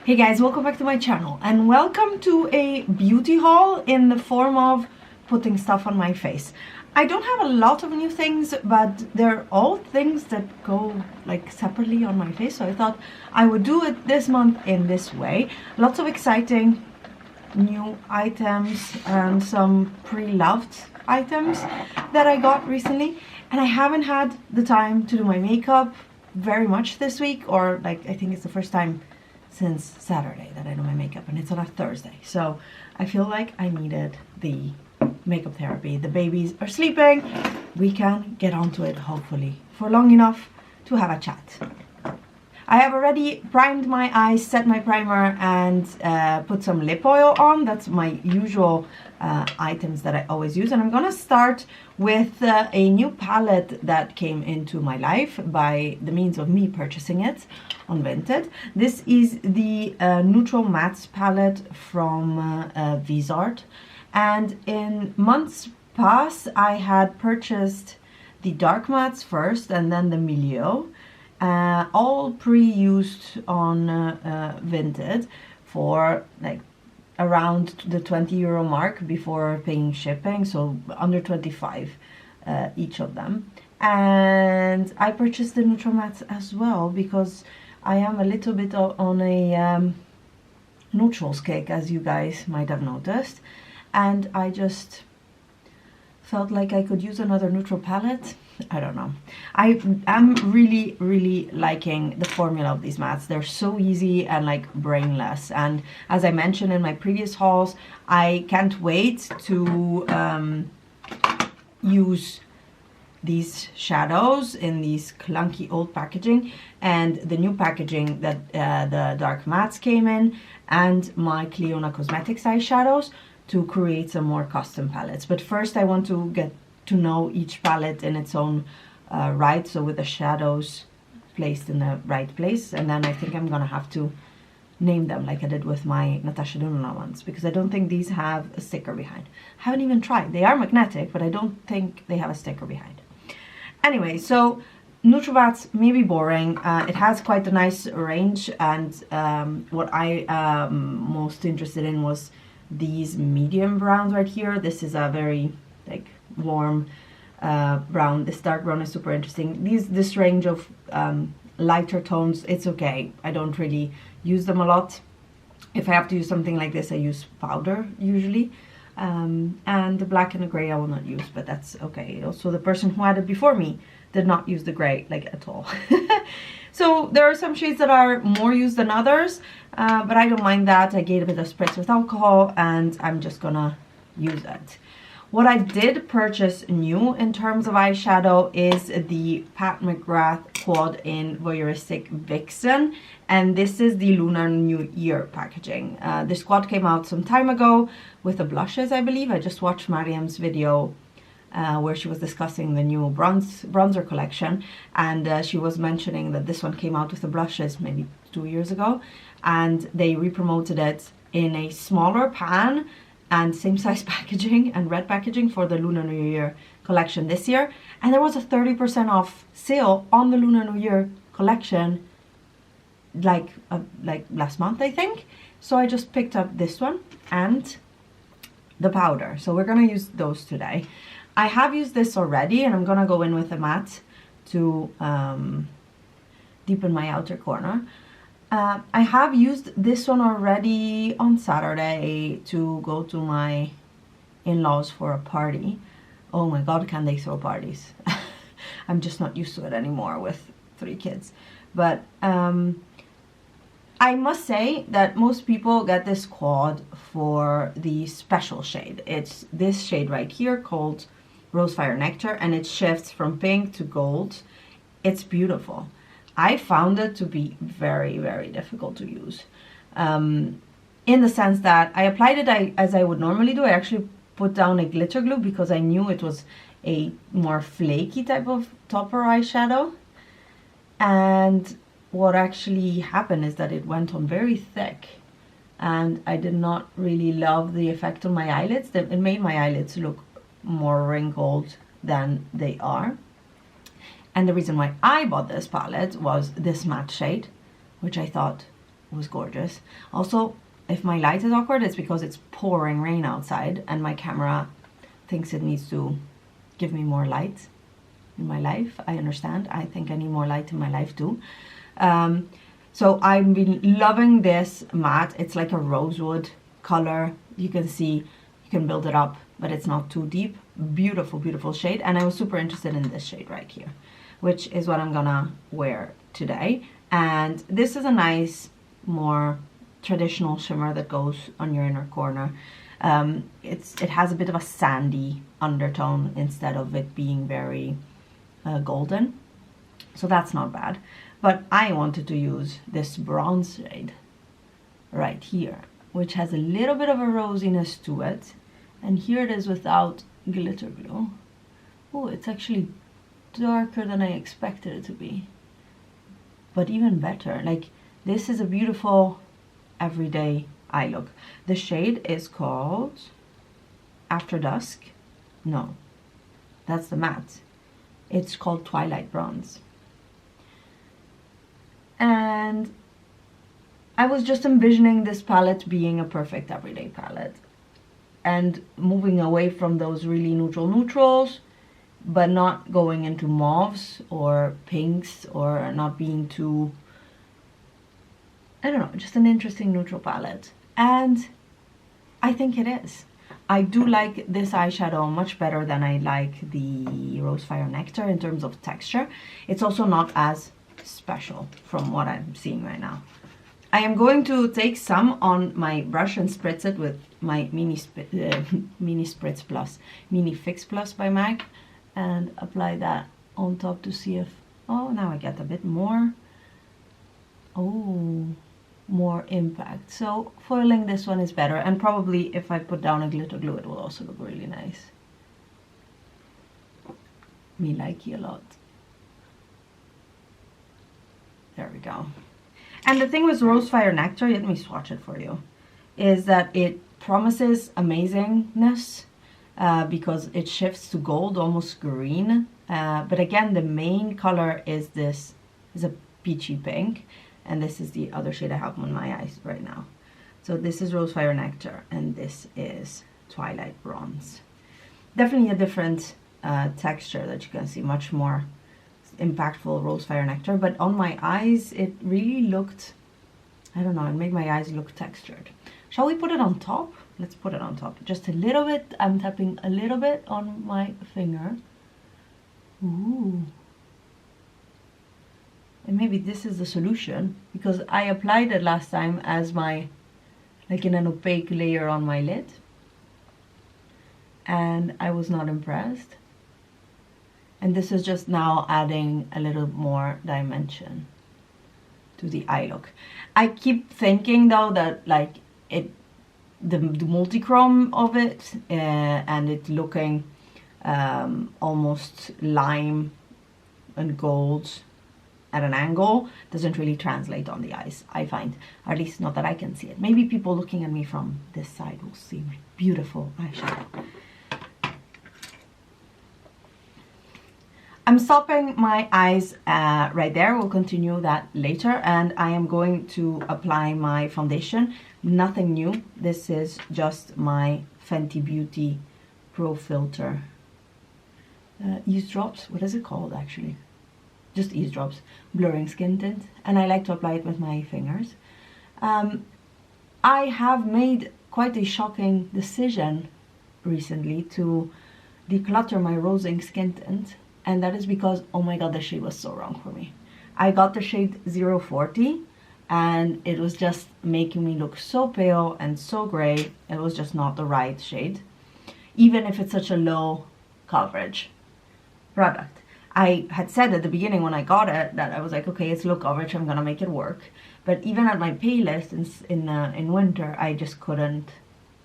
Hey guys, welcome back to my channel and welcome to a beauty haul in the form of putting stuff on my face. I don't have a lot of new things, but they're all things that go like separately on my face, so I thought I would do it this month in this way. Lots of exciting new items and some pre-loved items that I got recently, and I haven't had the time to do my makeup very much this week, or like I think it's the first time since Saturday that I do my makeup, and it's on a Thursday, so I feel like I needed the makeup therapy. The babies are sleeping, we can get onto it hopefully for long enough to have a chat. I have already primed my eyes, set my primer, and put some lip oil on. That's my usual items that I always use. And I'm gonna start with a new palette that came into my life by the means of me purchasing it on Vinted. This is the Neutral Mattes palette from Vizart. And in months past, I had purchased the dark mattes first and then the Milieu. All pre-used on Vinted for like around the €20 mark before paying shipping, so under 25 each of them. And I purchased the Neutral Mattes as well because I am a little bit on a neutrals kick, as you guys might have noticed, and I just felt like I could use another neutral palette. I don't know. I am really liking the formula of these mattes. They're so easy and like brainless, and as I mentioned in my previous hauls, I can't wait to use these shadows in these clunky old packaging and the new packaging that the dark mattes came in, and my Cliona Cosmetics eyeshadows to create some more custom palettes. But first I want to get to know each palette in its own right, so with the shadows placed in the right place, and then I think I'm gonna have to name them like I did with my Natasha Denona ones, because I don't think these have a sticker behind. I haven't even tried. They are magnetic, but I don't think they have a sticker behind. Anyway, so Neutral Mattes may be boring. It has quite a nice range, and what I am most interested in was these medium browns right here. This is a very like warm brown. This dark brown is super interesting. This range of lighter tones, it's okay. I don't really use them a lot. If I have to use something like this, I use powder usually. And the black and the gray I will not use, but that's okay. Also, the person who had it before me did not use the gray like at all. So there are some shades that are more used than others, but I don't mind that. I gave it a spritz with alcohol and I'm just gonna use it. What I did purchase new in terms of eyeshadow is the Pat McGrath Quad in Voyeuristic Vixen, and this is the Lunar New Year packaging. This quad came out some time ago with the blushes, I believe. I just watched Mariam's video where she was discussing the new bronzer collection, and she was mentioning that this one came out with the blushes maybe 2 years ago, and they re-promoted it in a smaller pan and same size packaging and red packaging for the Lunar New Year collection this year. And there was a 30% off sale on the Lunar New Year collection like last month, I think. So I just picked up this one and the powder. So we're gonna use those today. I have used this already, and I'm gonna go in with a matte to deepen my outer corner. I have used this one already on Saturday to go to my in-laws for a party. Oh my god, can they throw parties? I'm just not used to it anymore with 3 kids. But I must say that most people get this quad for the special shade. It's this shade right here called Rosefire Nectar, and it shifts from pink to gold. It's beautiful. I found it to be very difficult to use, in the sense that I applied it as I would normally do. I actually put down a glitter glue because I knew it was a more flaky type of topper eyeshadow, and what actually happened is that it went on very thick, and I did not really love the effect on my eyelids. It made my eyelids look more wrinkled than they are. And the reason why I bought this palette was this matte shade, which I thought was gorgeous. Also, if my light is awkward, it's because it's pouring rain outside and my camera thinks it needs to give me more light in my life. I understand. I think I need more light in my life too. So I've been loving this matte. It's like a rosewood color. You can see, you can build it up, but it's not too deep. Beautiful, beautiful shade. And I was super interested in this shade right here, which is what I'm gonna wear today. And this is a nice, more traditional shimmer that goes on your inner corner. It has a bit of a sandy undertone instead of it being very golden. So that's not bad. But I wanted to use this bronze shade right here, which has a little bit of a rosiness to it. And here it is without glitter glue. Oh, it's actually darker than I expected it to be. But even better, like this is a beautiful everyday eye look. The shade is called After Dusk. No, that's the matte. It's called Twilight Bronze. And I was just envisioning this palette being a perfect everyday palette and moving away from those really neutral neutrals, but not going into mauves or pinks, or not being too, I don't know, just an interesting neutral palette. And I think it is. I do like this eyeshadow much better than I like the Rosefire Nectar in terms of texture. It's also not as special from what I'm seeing right now. I am going to take some on my brush and spritz it with my Mini Spritz Plus, Mini Fix Plus by MAC, and apply that on top to see if, oh, now I get a bit more, oh, more impact. So foiling this one is better, and probably if I put down a glitter glue it will also look really nice. Me like you a lot. There we go. And the thing with Rosefire Nectar, let me swatch it for you, is that it promises amazingness because it shifts to gold, almost green. But again, the main color is this, is a peachy pink. And this is the other shade I have on my eyes right now. So this is Rosefire Nectar and this is Twilight Bronze. Definitely a different texture that you can see, much more impactful Rosefire Nectar, but on my eyes it really looked, I don't know, it made my eyes look textured. Shall we put it on top? Let's put it on top. Just a little bit. I'm tapping a little bit on my finger. Ooh. And maybe this is the solution, because I applied it last time as my, like in an opaque layer on my lid, and I was not impressed. And this is just now adding a little more dimension to the eye look. I keep thinking though that like the multi-chrome of it and it looking almost lime and gold at an angle doesn't really translate on the eyes, I find. At least not that I can see it. Maybe people looking at me from this side will see beautiful eyeshadow. I'm stopping my eyes right there. We'll continue that later. And I am going to apply my foundation. Nothing new. This is just my Fenty Beauty Pro Filter. Eavesdrops. What is it called actually? Just Eavesdrops. Blurring Skin Tint. And I like to apply it with my fingers. I have made quite a shocking decision recently to declutter my Rose Inc Skin Tint. And that is because, oh my god, the shade was so wrong for me. I got the shade 040 and it was just making me look so pale and so gray. It was just not the right shade, even if it's such a low coverage product. I had said at the beginning when I got it that I was like, okay, it's low coverage, I'm gonna make it work. But even at my palest in winter, I just couldn't,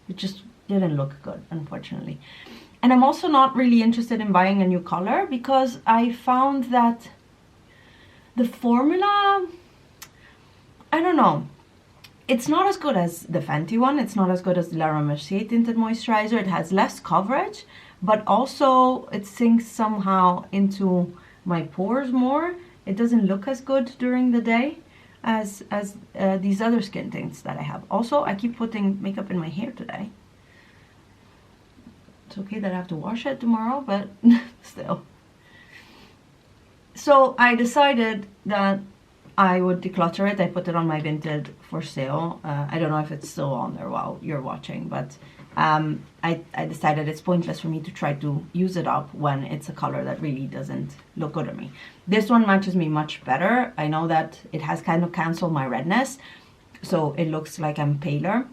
it just didn't look good, unfortunately. And I'm also not really interested in buying a new color because I found that the formula, I don't know, it's not as good as the Fenty one. It's not as good as the La Mercier Tinted Moisturizer. It has less coverage, but also it sinks somehow into my pores more. It doesn't look as good during the day. as these other skin tints that I have. Also, I keep putting makeup in my hair today. It's okay that I have to wash it tomorrow, but still. So I decided that I would declutter it. I put it on my Vinted for sale. I don't know if it's still on there while you're watching, but I decided it's pointless for me to try to use it up when it's a color that really doesn't look good on me. This one matches me much better. I know that it has kind of canceled my redness, so it looks like I'm paler,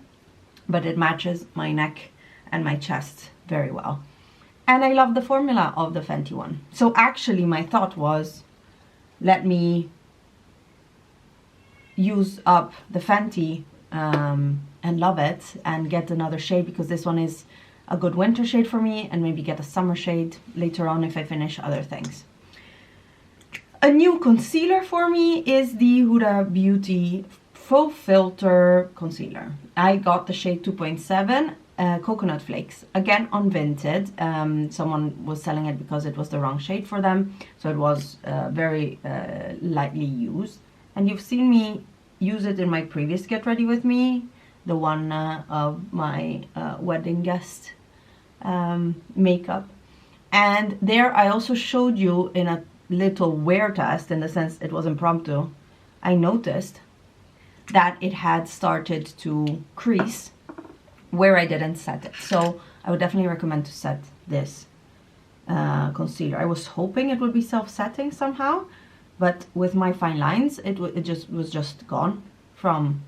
but it matches my neck and my chest very well. And I love the formula of the Fenty one. So actually my thought was, let me use up the Fenty and love it and get another shade, because this one is a good winter shade for me, and maybe get a summer shade later on if I finish other things. A new concealer for me is the Huda Beauty Faux Filter Concealer. I got the shade 2.7 Coconut Flakes, again on Vinted. Someone was selling it because it was the wrong shade for them, so it was very lightly used. And you've seen me use it in my previous Get Ready With Me, the one of my wedding guest makeup. And there I also showed you in a little wear test, in the sense it was impromptu, I noticed that it had started to crease where I didn't set it. So I would definitely recommend to set this concealer. I was hoping it would be self-setting somehow, but with my fine lines, it was just gone from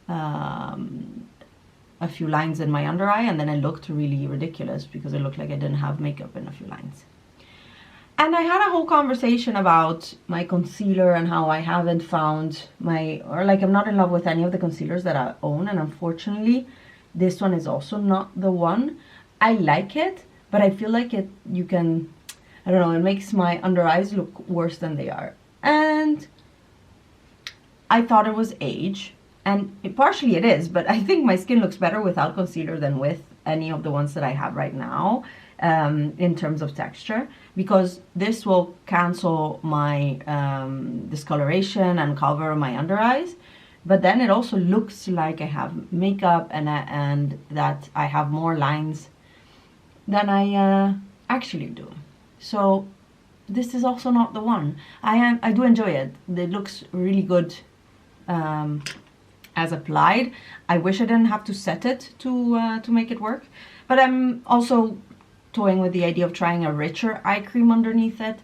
a few lines in my under eye, and then it looked really ridiculous because it looked like I didn't have makeup in a few lines. And I had a whole conversation about my concealer and how I haven't found I'm not in love with any of the concealers that I own, and unfortunately this one is also not the one. I like it, but I feel like I don't know, it makes my under eyes look worse than they are. And I thought it was age, and partially it is, but I think my skin looks better without concealer than with any of the ones that I have right now, in terms of texture, because this will cancel my discoloration and cover my under eyes. But then it also looks like I have makeup and that I have more lines than I actually do. So this is also not the one. I do enjoy it. It looks really good as applied. I wish I didn't have to set it to make it work. But I'm also toying with the idea of trying a richer eye cream underneath it.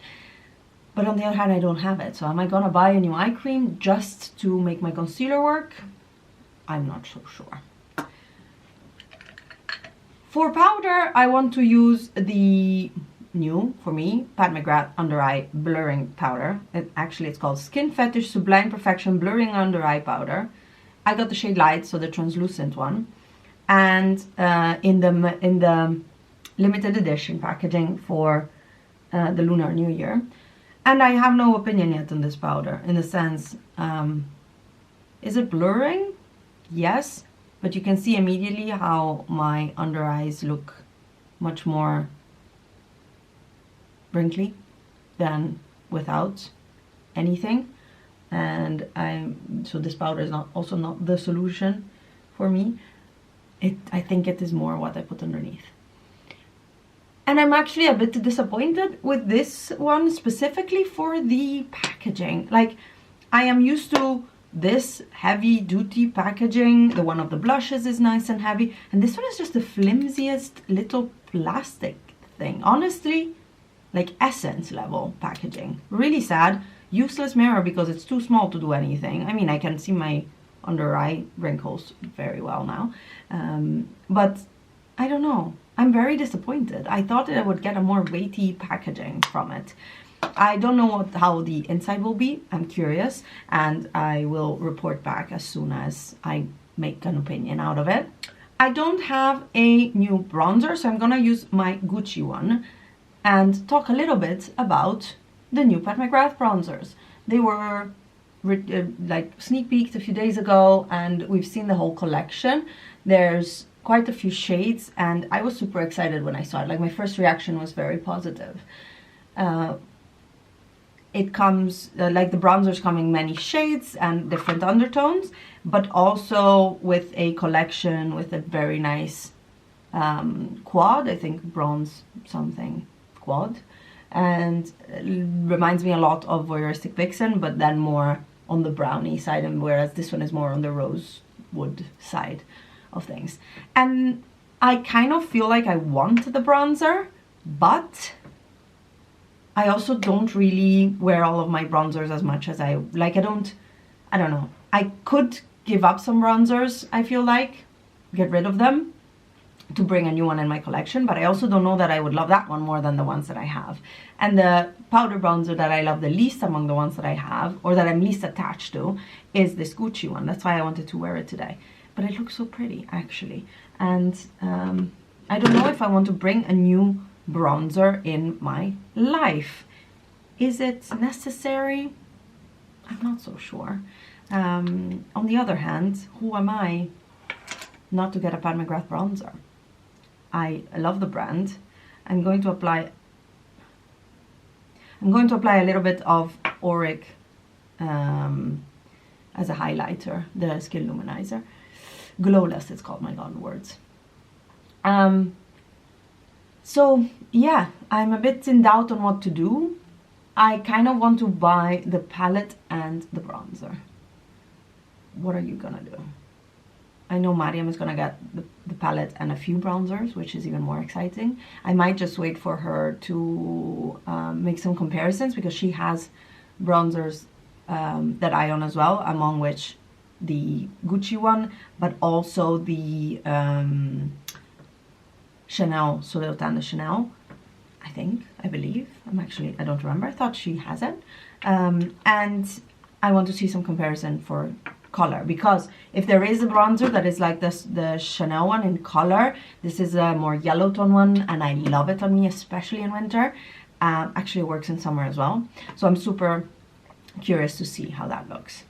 But on the other hand, I don't have it. So am I gonna buy a new eye cream just to make my concealer work? I'm not so sure. For powder, I want to use the new, for me, Pat McGrath Under Eye Blurring Powder. It's called Skin Fetish Sublime Perfection Blurring Under Eye Powder. I got the shade Light, so the translucent one. And in the limited edition packaging for the Lunar New Year. And I have no opinion yet on this powder, in the sense, is it blurring? Yes, but you can see immediately how my under eyes look much more wrinkly than without anything. And so this powder is also not the solution for me. I think it is more what I put underneath. And I'm actually a bit disappointed with this one, specifically for the packaging. Like, I am used to this heavy duty packaging. The one of the blushes is nice and heavy, and this one is just the flimsiest little plastic thing. Honestly, like Essence level packaging. Really sad. Useless mirror because it's too small to do anything. I mean, I can see my under eye wrinkles very well now. But I don't know. I'm very disappointed. I thought that I would get a more weighty packaging from it. I don't know how the inside will be. I'm curious, and I will report back as soon as I make an opinion out of it. I don't have a new bronzer, so I'm gonna use my Gucci one and talk a little bit about the new Pat McGrath bronzers. They were like sneak peeked a few days ago, and we've seen the whole collection. There's quite a few shades, and I was super excited when I saw it. Like, my first reaction was very positive. it comes, like the bronzers come in many shades and different undertones, but also with a collection with a very nice quad, I think bronze something quad, and reminds me a lot of Voyeuristic Vixen, but then more on the brownie side, and whereas this one is more on the rosewood side of things. And I kind of feel like I want the bronzer, but I also don't really wear all of my bronzers as much as I like. I don't know. I could give up some bronzers, I feel like, get rid of them to bring a new one in my collection, but I also don't know that I would love that one more than the ones that I have. And the powder bronzer that I love the least among the ones that I have, or that I'm least attached to, is this Gucci one. That's why I wanted to wear it today. But it looks so pretty, actually. And I don't know if I want to bring a new bronzer in my life. Is it necessary? I'm not so sure. On the other hand, who am I not to get a Pat McGrath bronzer? I love the brand. I'm going to apply a little bit of Auric as a highlighter, the Skin Luminizer. Glowless, it's called. My God, words. So yeah, I'm a bit in doubt on what to do. I kind of want to buy the palette and the bronzer. What are you gonna do? I know Mariam is gonna get the palette and a few bronzers, which is even more exciting. I might just wait for her to make some comparisons, because she has bronzers that I own as well, among which the Gucci one, but also the Chanel, Soleil de Chanel, I believe. I don't remember. I thought she has it. And I want to see some comparison for color, because if there is a bronzer that is like this, the Chanel one in color, this is a more yellow tone one, and I love it on me, especially in winter. Actually, it works in summer as well. So I'm super curious to see how that looks.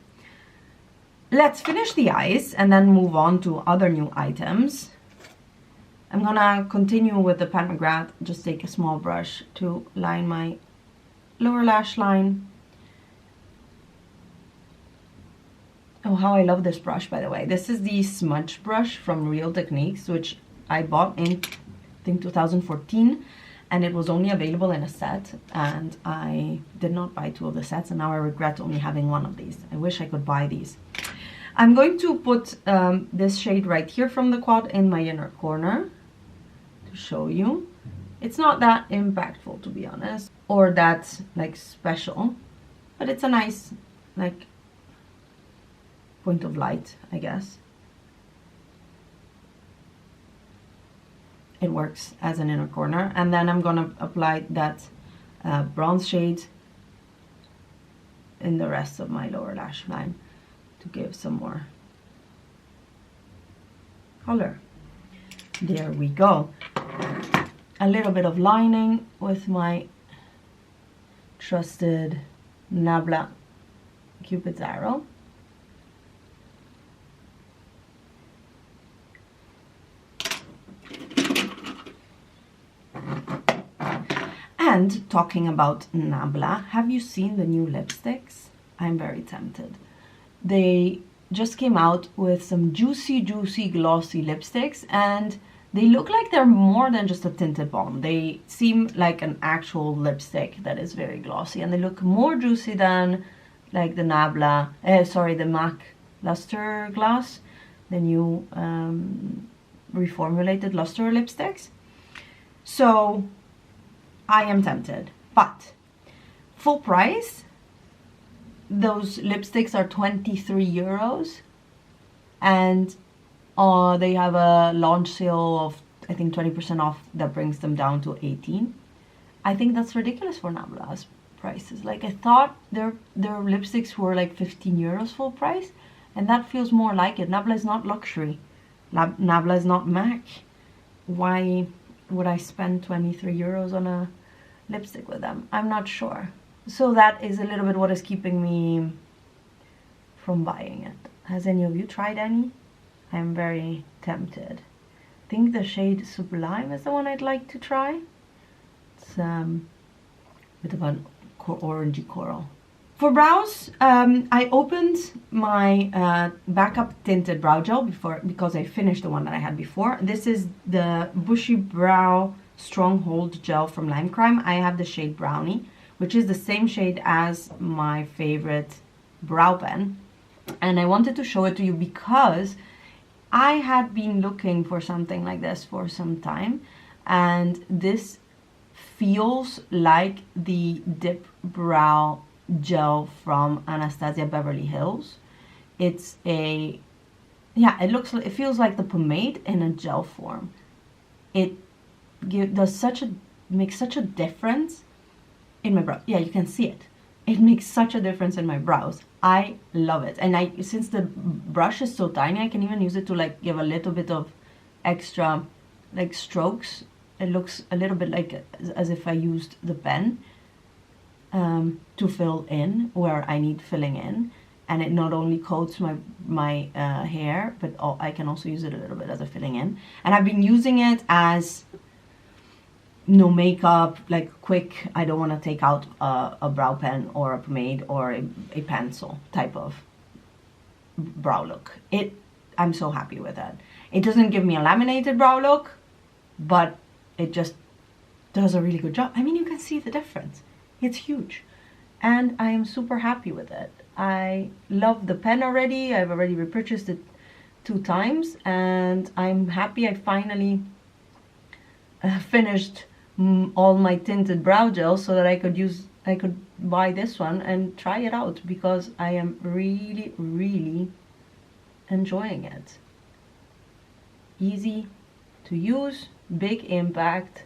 Let's finish the eyes and then move on to other new items. I'm gonna continue with the Pat McGrath, just take a small brush to line my lower lash line. Oh, how I love this brush, by the way. This is the smudge brush from Real Techniques, which I bought in, I think, 2014, and it was only available in a set, and I did not buy two of the sets, and now I regret only having one of these. I wish I could buy these. I'm going to put this shade right here from the quad in my inner corner to show you. It's not that impactful, to be honest, or that like special, but it's a nice like point of light, I guess. It works as an inner corner, and then I'm gonna apply that bronze shade in the rest of my lower lash line to give some more color. There we go. A little bit of lining with my trusted Nabla Cupid's arrow. And talking about Nabla, have you seen the new lipsticks? I'm very tempted. They just came out with some juicy glossy lipsticks, and they look like they're more than just a tinted balm. They seem like an actual lipstick that is very glossy, and they look more juicy than like the Nabla, the MAC Luster Gloss, the new reformulated Luster lipsticks. So I am tempted, but full price, those lipsticks are 23 euros, and they have a launch sale of, I think, 20% off that brings them down to 18. I think that's ridiculous for Nabla's prices. Like, I thought their lipsticks were like 15 euros full price, and that feels more like it. Nabla is not luxury. Nabla is not MAC. Why would I spend 23 euros on a lipstick with them? I'm not sure. So that is a little bit what is keeping me from buying it. Has any of you tried any? I'm very tempted. I think the shade Sublime is the one I'd like to try. It's a bit of an orangey coral. For brows, I opened my backup tinted brow gel because I finished the one that I had before. This is the Bushy Brow Stronghold Gel from Lime Crime. I have the shade Brownie, which is the same shade as my favorite brow pen. And I wanted to show it to you because I had been looking for something like this for some time. And this feels like the Dip Brow Gel from Anastasia Beverly Hills. It's a, yeah, it feels like the pomade in a gel form. It makes such a difference in my brow. Yeah, you can see it. It makes such a difference in my brows. I love it. And since the brush is so tiny, I can even use it to like give a little bit of extra like strokes. It looks a little bit like as if I used the pen to fill in where I need filling in. And it not only coats my hair, but I can also use it a little bit as a filling in. And I've been using it as no makeup, like quick, I don't want to take out a brow pen or a pomade or a pencil type of brow look. I'm so happy with that. It doesn't give me a laminated brow look, but it just does a really good job. I mean, you can see the difference. It's huge. And I am super happy with it. I love the pen already. I've already repurchased it 2 times. And I'm happy I finally finished all my tinted brow gel so that I could buy this one and try it out, because I am really, really enjoying it. Easy to use, big impact,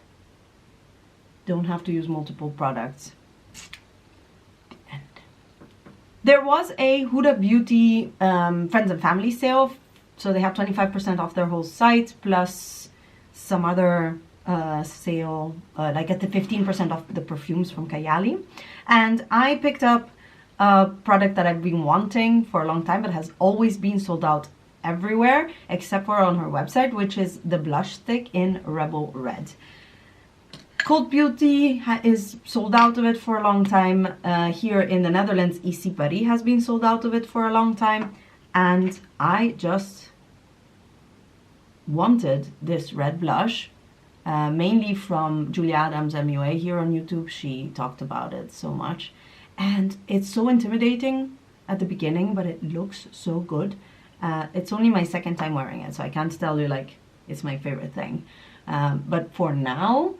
don't have to use multiple products. And there was a Huda Beauty Friends and Family sale, so they have 25% off their whole site, plus some other sale, like at the 15% off the perfumes from Kayali. And I picked up a product that I've been wanting for a long time, but has always been sold out everywhere except for on her website, which is the blush stick in Rebel Red. Cult Beauty is sold out of it for a long time. Here in the Netherlands, Issy Paris has been sold out of it for a long time. And I just wanted this red blush, mainly from Julia Adams MUA here on YouTube. She talked about it so much. And it's so intimidating at the beginning, but it looks so good. It's only my 2nd time wearing it, so I can't tell you like it's my favorite thing. But for now,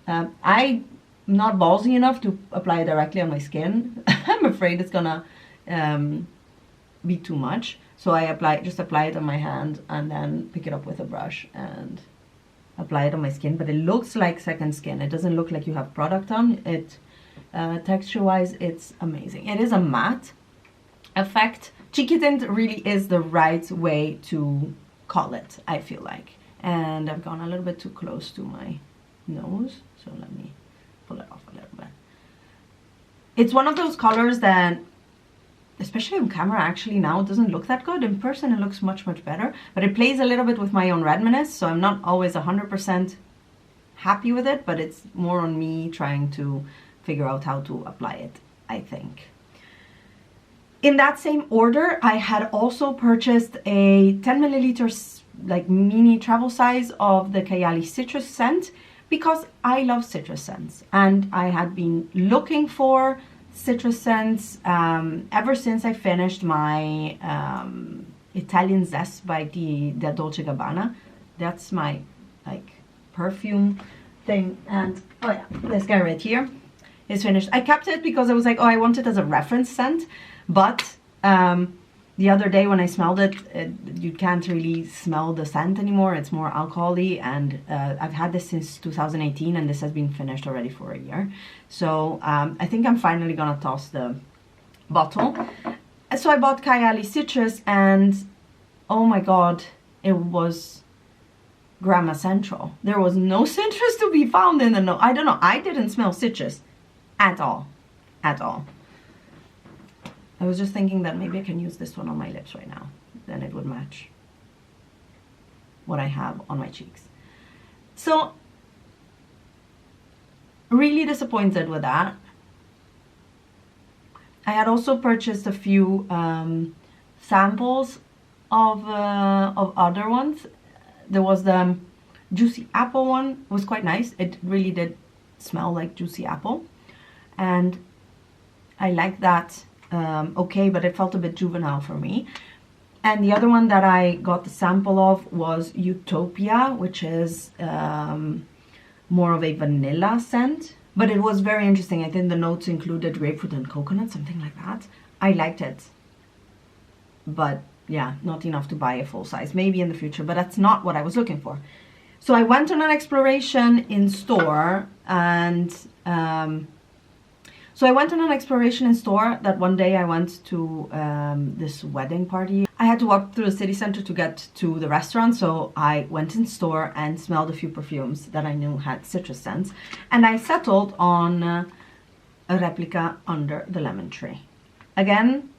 I'm not ballsy enough to apply it directly on my skin. I'm afraid it's gonna be too much. So I just apply it on my hand and then pick it up with a brush and apply it on my skin. But it looks like second skin. It doesn't look like you have product on it. Texture-wise, it's amazing. It is a matte effect. Cheeky tint really is the right way to call it, I feel like. And I've gone a little bit too close to my nose, so let me pull it off a little bit. It's one of those colors that, especially on camera, actually now it doesn't look that good. In person it looks much, much better, but it plays a little bit with my own redness, so I'm not always 100% happy with it, but it's more on me trying to figure out how to apply it, I think. In that same order, I had also purchased a 10 milliliters like mini travel size of the Kayali citrus scent, because I love citrus scents and I had been looking for citrus scents ever since I finished my Italian Zest by the Dolce & Gabbana. That's my like perfume thing. And oh yeah, this guy right here is finished. I kept it because I was like, oh, I want it as a reference scent. But the other day when I smelled it, you can't really smell the scent anymore. It's more alcohol-y, and I've had this since 2018, and this has been finished already for a year. So I think I'm finally gonna toss the bottle. So I bought Kayali Citrus, and oh my god, it was Grandma Central. There was no citrus to be found in the I don't know, I didn't smell citrus at all. At all. I was just thinking that maybe I can use this one on my lips right now. Then it would match what I have on my cheeks. So, really disappointed with that. I had also purchased a few samples of other ones. There was the juicy apple one. It was quite nice. It really did smell like juicy apple, and I like that. Okay, but it felt a bit juvenile for me. And the other one that I got the sample of was Utopia, which is more of a vanilla scent. But it was very interesting. I think the notes included grapefruit and coconut, something like that. I liked it. But yeah, not enough to buy a full size. Maybe in the future, but that's not what I was looking for. So I went on an exploration in store, and that one day I went to this wedding party. I had to walk through the city center to get to the restaurant, so I went in store and smelled a few perfumes that I knew had citrus scents, and I settled on a replica Under the Lemon Tree. Again,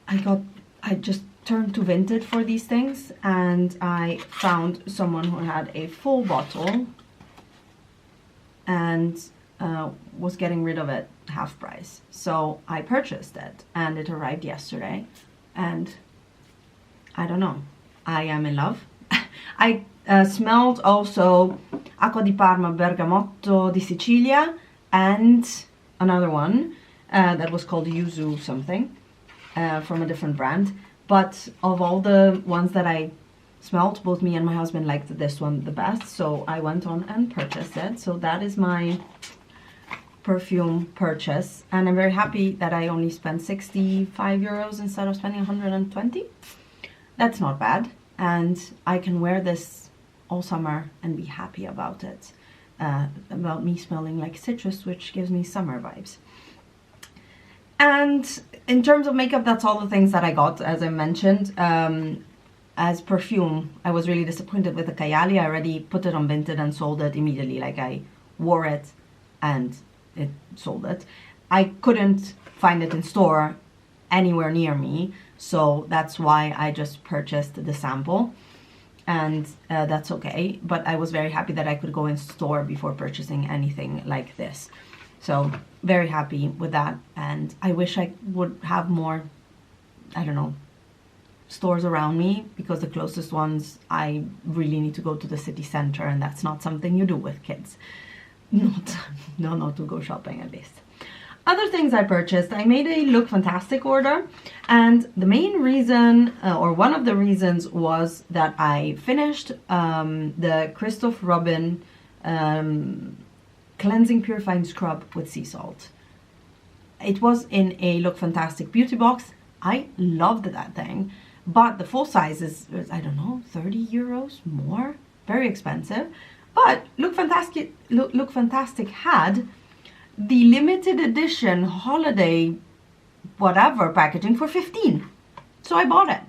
I just turned to Vinted for these things, and I found someone who had a full bottle and was getting rid of it half price. So I purchased it, and it arrived yesterday, and I don't know, I am in love. I smelled also Acqua di Parma Bergamotto di Sicilia, and another one that was called Yuzu something from a different brand. But of all the ones that I smelled, both me and my husband liked this one the best, so I went on and purchased it. So that is my perfume purchase, and I'm very happy that I only spent 65 euros instead of spending 120. That's not bad, and I can wear this all summer and be happy about it, about me smelling like citrus, which gives me summer vibes. And in terms of makeup, that's all the things that I got, as I mentioned. As perfume, I was really disappointed with the Kayali. I already put it on Vinted and sold it immediately. Like, I wore it and it sold it. I couldn't find it in store anywhere near me, so that's why I just purchased the sample, and that's okay. But I was very happy that I could go in store before purchasing anything like this. So very happy with that, and I wish I would have more, I don't know, stores around me, because the closest ones, I really need to go to the city center, and that's not something you do with kids. Not to go shopping, at least. Other things I purchased, I made a Look Fantastic order, and the main reason, or one of the reasons, was that I finished the Christoph Robin Cleansing Purifying Scrub with Sea Salt. It was in a Look Fantastic beauty box. I loved that thing, but the full size is, I don't know, 30 euros more, very expensive. But Look Fantastic had the limited edition holiday whatever packaging for 15. So I bought it.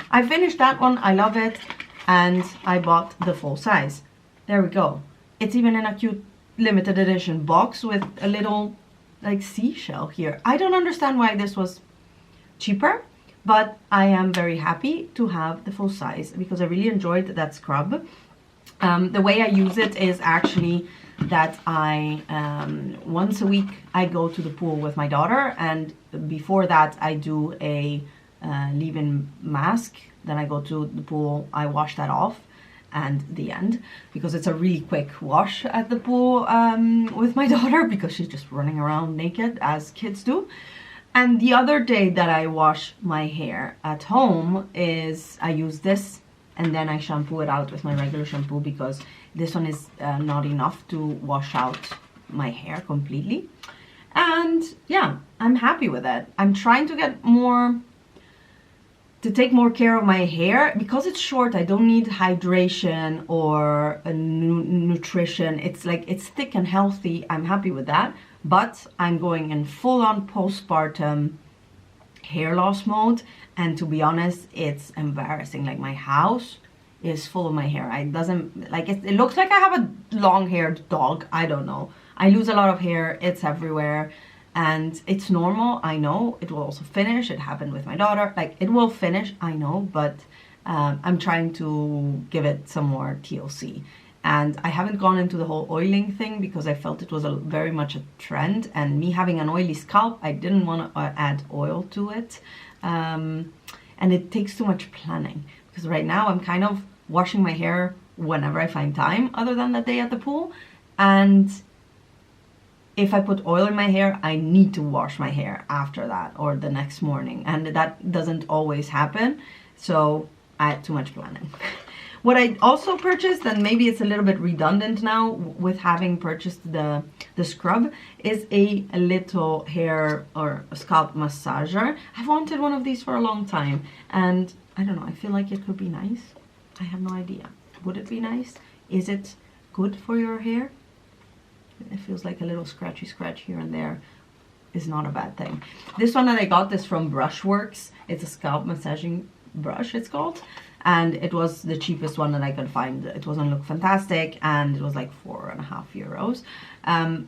I finished that one, I love it, and I bought the full size. There we go. It's even in a cute limited edition box with a little like seashell here. I don't understand why this was cheaper, but I am very happy to have the full size because I really enjoyed that scrub. The way I use it is actually that I, once a week, I go to the pool with my daughter, and before that I do a leave-in mask. Then I go to the pool, I wash that off, and the end, because it's a really quick wash at the pool with my daughter, because she's just running around naked as kids do. And the other day that I wash my hair at home is I use this, and then I shampoo it out with my regular shampoo, because this one is not enough to wash out my hair completely. And yeah, I'm happy with it. I'm trying to get more, to take more care of my hair. Because it's short, I don't need hydration or nutrition. It's like, it's thick and healthy. I'm happy with that. But I'm going in full-on postpartum hair loss mode, and to be honest, it's embarrassing. Like, my house is full of my hair. It doesn't, like, it looks like I have a long-haired dog. I don't know. I lose a lot of hair. It's everywhere, and it's normal. I know it will also finish. It happened with my daughter. Like, it will finish, I know, but I'm trying to give it some more TLC. And I haven't gone into the whole oiling thing because I felt it was very much a trend, and me having an oily scalp, I didn't want to add oil to it. And it takes too much planning, because right now I'm kind of washing my hair whenever I find time, other than the day at the pool. And if I put oil in my hair, I need to wash my hair after that or the next morning, and that doesn't always happen, so I had too much planning. What I also purchased, and maybe it's a little bit redundant now with having purchased the scrub, is a little hair or scalp massager. I've wanted one of these for a long time, and I don't know, I feel like it could be nice. I have no idea. Would it be nice? Is it good for your hair? It feels like a little scratchy scratch here and there is not a bad thing. This one that I got is from Brushworks. It's a scalp massaging brush, it's called. And it was the cheapest one that I could find. It doesn't look fantastic, and it was like €4.50.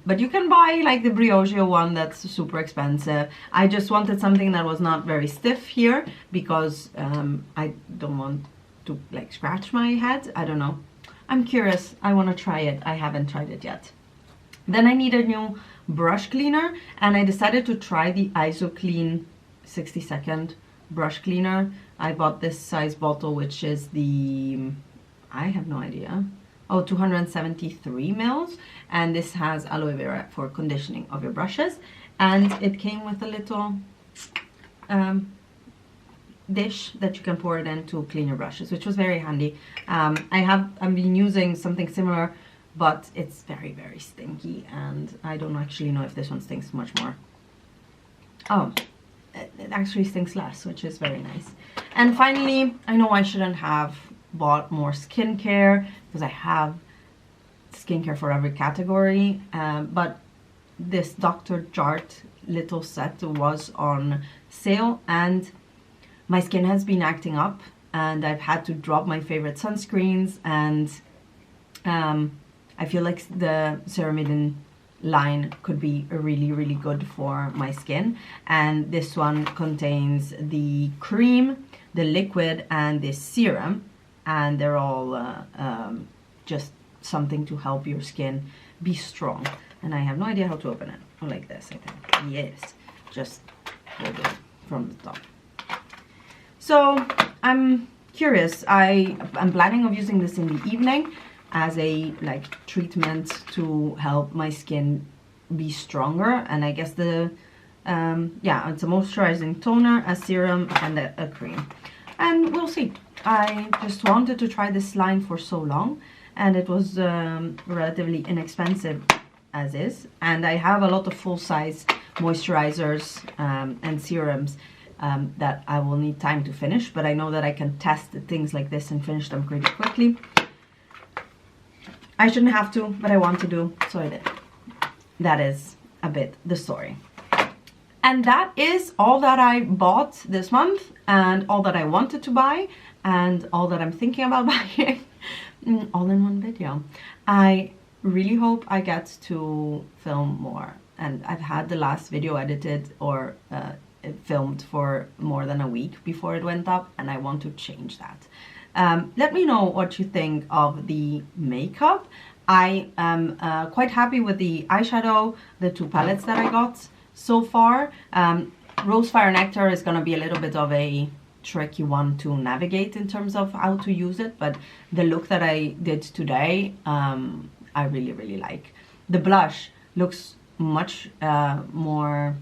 But you can buy like the Briogeo one that's super expensive. I just wanted something that was not very stiff here, because I don't want to like scratch my head. I don't know. I'm curious. I want to try it. I haven't tried it yet. Then I need a new brush cleaner, and I decided to try the IsoClean 60-second brush cleaner. I bought this size bottle, which is the, I have no idea, 273 mils, and this has aloe vera for conditioning of your brushes, and it came with a little dish that you can pour it in to clean your brushes, which was very handy. I've been using something similar, but it's very, very stinky, and I don't actually know if this one stinks much more. Oh, it actually stinks less, which is very nice. And finally, I know I shouldn't have bought more skincare, because I have skincare for every category, but this Dr. Jart little set was on sale, and my skin has been acting up, and I've had to drop my favorite sunscreens, and I feel like the Ceramidin line could be really, really good for my skin. And this one contains the cream, the liquid, and the serum, and they're all just something to help your skin be strong. And I have no idea how to open it. Oh, like this, I think. Yes, just hold it from the top. So I'm curious. I'm planning of using this in the evening as a like treatment to help my skin be stronger. And I guess the yeah, it's a moisturizing toner, a serum, and a cream, and we'll see. I just wanted to try this line for so long, and it was relatively inexpensive as is, and I have a lot of full-size moisturizers and serums that I will need time to finish, but I know that I can test things like this and finish them pretty quickly. I shouldn't have to, but I want to do, so I did. That is a bit the story. And that is all that I bought this month, and all that I wanted to buy, and all that I'm thinking about buying, all in one video. I really hope I get to film more, and I've had the last video edited or filmed for more than a week before it went up, and I want to change that. Let me know what you think of the makeup. I am quite happy with the eyeshadow, the two palettes that I got so far. Rosefire Nectar is going to be a little bit of a tricky one to navigate in terms of how to use it, but the look that I did today, I really, really like. The blush looks much more,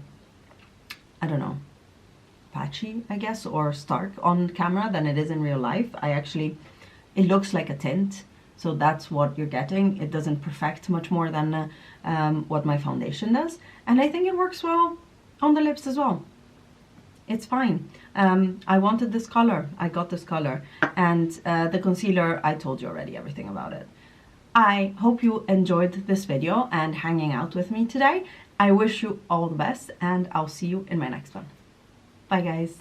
I don't know, patchy, I guess, or stark on camera than it is in real life. It looks like a tint, so that's what you're getting. It doesn't perfect much more than what my foundation does, and I think it works well on the lips as well. It's fine. I wanted this color, I got this color, and the concealer, I told you already everything about it. I hope you enjoyed this video and hanging out with me today. I wish you all the best, and I'll see you in my next one. Bye guys.